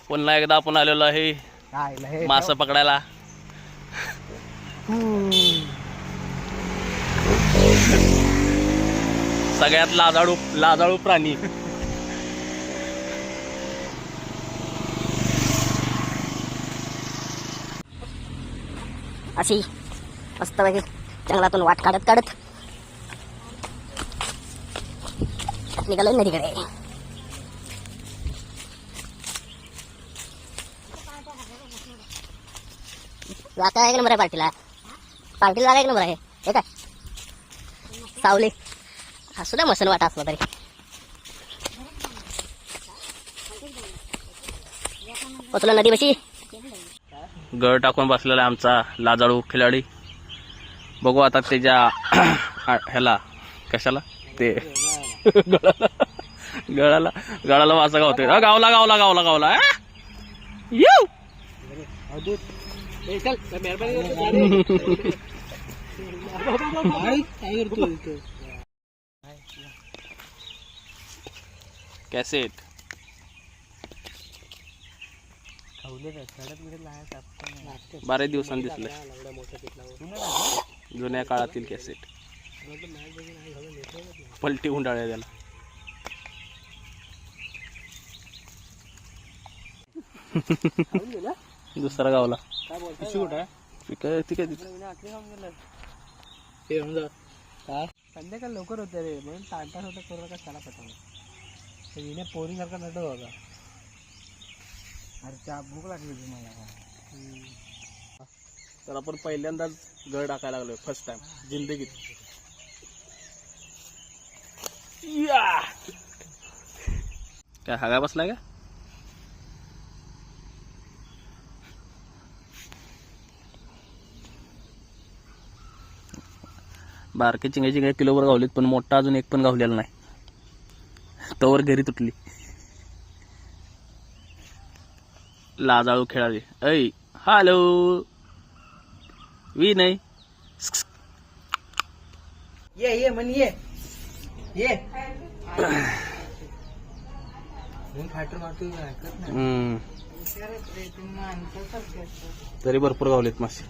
पुन्हा एकदा आपण आलेलो आहे मासे पकडायला. सगळ्यात लाजाळू प्राणी. अशी मस्तपैकी जंगलातून वाट काढत काढत निघालो नदीकडे. जाता एक नंबर आहे पार्टीला जागा एक नंबर आहे. हे काय सावली असू द्या मसन वाटा असला तरी. पोचलो नदी बशी. गळ टाकून बसलेला आहे आमचा लाजाळू खिलाडी. बघू आता त्याच्या ह्याला कशाला ते गळाला वाचा गावतोय. गावला गावला गावला गावला येऊ. कॅसेट बऱ्याच दिवसांनी दिसले. जुन्या काळातील कॅसेट पलटी हुंडाळ्या त्याला. दुसरा गावला संध्याकाळ लवकर होते रे म्हणून तांटास होता करू का त्याला पटवलं. विने पोरी सारखा नटत होता. अरे त्या भूक लागली होती मला. तर आपण पहिल्यांदाच गळ टाकायला लागलोय फर्स्ट टाइम जिंदगीत. काय हागा बसलाय का? बारके चिंगे किलोवर गावलीत पण मोठा अजून एक पण गावलेला नाही. तवर घरी तुटली. लाजाळू खेळावी. ऐ हॅलो वी नाही ये म्हण ये फायटर मारतो. तरी भरपूर गावलेत मासे.